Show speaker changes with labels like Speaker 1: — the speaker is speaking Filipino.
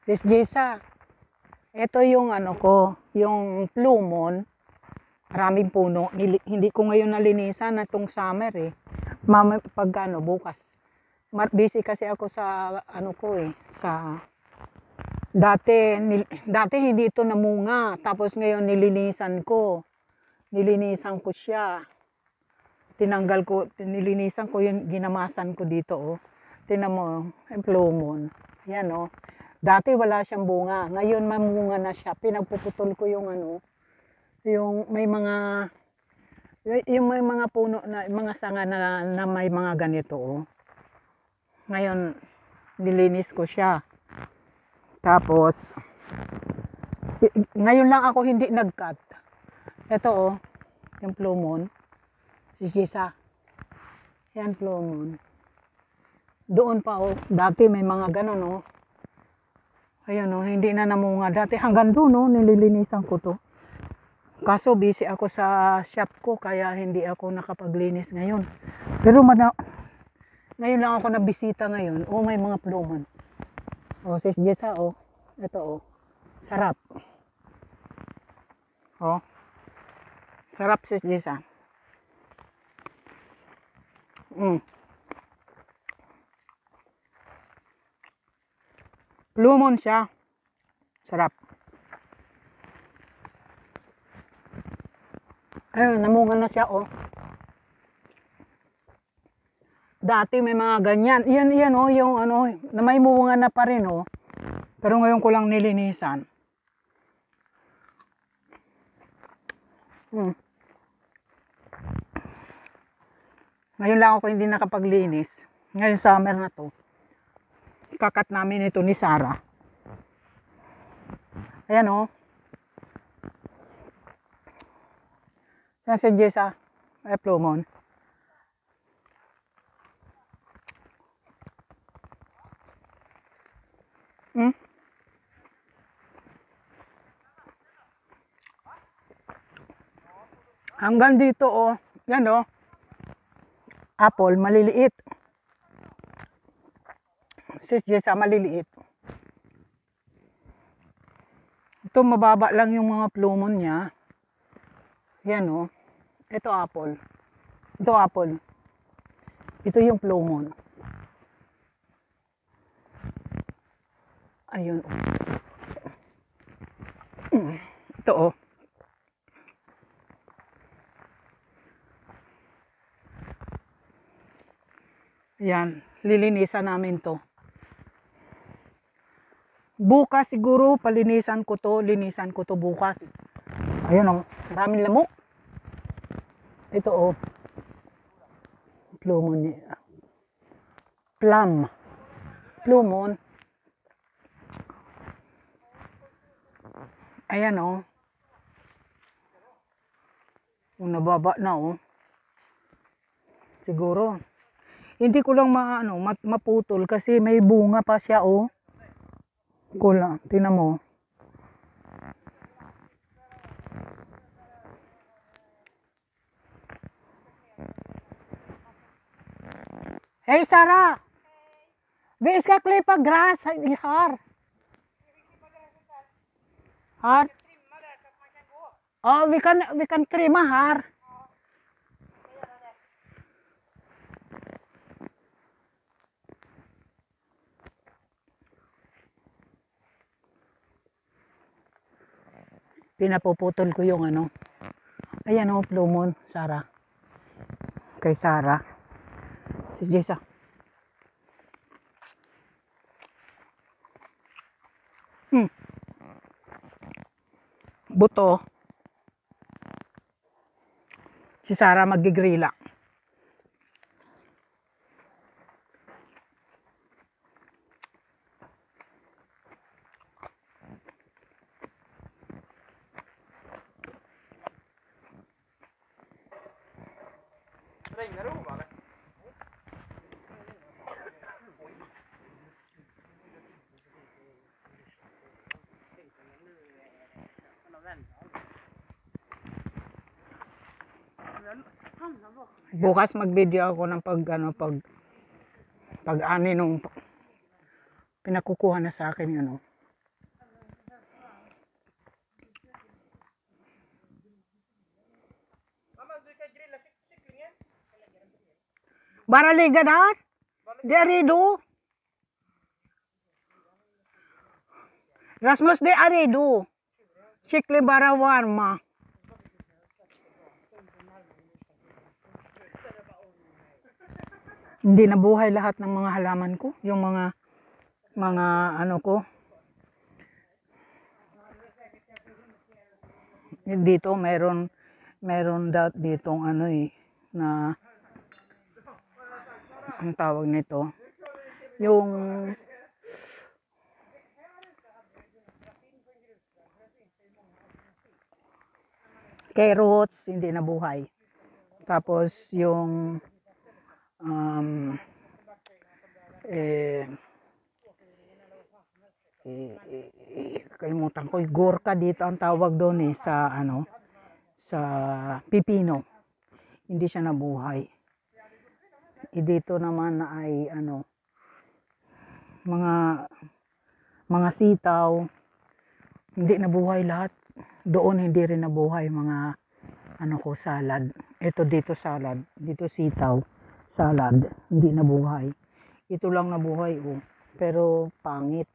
Speaker 1: Sis Jessa, ito yung ano ko, yung plumon, maraming puno. Hindi ko ngayon nalinisan na itong summer eh. Pag ano, bukas. Busy kasi ako sa ano ko eh, sa dati hindi ito namunga, tapos ngayon nilinisan ko siya. Nilinisan ko yung ginamasan ko dito oh. Tinan mo, yung plumon. Yan oh. Dati wala siyang bunga. Ngayon mamunga na siya. Pinagpuputol ko yung ano, yung may mga puno na, mga sanga na may mga ganito oh. Ngayon, nilinis ko siya. Tapos, ngayon lang ako hindi nag-cut. Ito oh, yung plumon. Sisisa. Yan plumon. Doon pa oh, dati may mga ganon oh. Ayan oh, hindi na namunga. Dati hanggang doon oh, nililinisan ko to. Kaso busy ako sa shop ko, kaya hindi ako nakapaglinis ngayon. Pero ngayon lang ako nabisita ngayon. Oh, may mga plumon. Oh, sis Jessa oh. Ito oh. Sarap. Oh. Sarap sis Jessa. Plumon siya. Sarap. Ayun, namunga na siya oh. Dati may mga ganyan. Yan oh, yung ano, na may bunga na pa rin oh. Pero ngayon ko lang nilinisan. Ngayon lang ako hindi nakapaglinis. Ngayon summer na to. Kakat namin ito ni Sarah. Ayan oh. Yan si Jessa. Ay, plumon. Hanggang dito oh. Yan oh. Apple, maliliit. Sis Jessa, maliliit. Ito mababa lang yung mga plumon niya. Yan oh. Ito apple. Ito apple. Ito yung plumon. Ayun oh. Ito oh. Yan, lilinisan namin to. Bukas siguro linisan ko to bukas. Ayun oh, daming lamok. Ito oh. Plumon niya. Plumon. Ayan oh. Nababa na oh. Siguro. Hindi ko lang maputol kasi may bunga pa siya oh. Kulang, tingnan mo. Hey Sarah. Vis ka klipa grass har. Har. Oh, we can trim har. Pinapuputol ko yung ano. Ayan oh, plumon, Sarah. Kay Sarah. Si Jessa. Buto. Si Sarah magigrila. Bukas mag-video ako ng pag-ani nung pinakukuha na sa akin yun. Bara liga dat. Di arido. Rasmus de arido. Chikli bara warma. Hindi nabuhay lahat ng mga halaman ko. Yung mga ano ko. Dito meron ditong ano na ang tawag nito. Yung carrots, hindi nabuhay. Tapos yung kalimutan ko, gorka dito ang tawag doon sa ano, sa pipino. Hindi siya nabuhay. Dito naman ay ano, mga sitaw, hindi nabuhay lahat. Doon hindi rin nabuhay mga ano ko, salad. Ito dito salad, dito sitaw, salad, hindi nabuhay. Ito lang nabuhay pero pangit.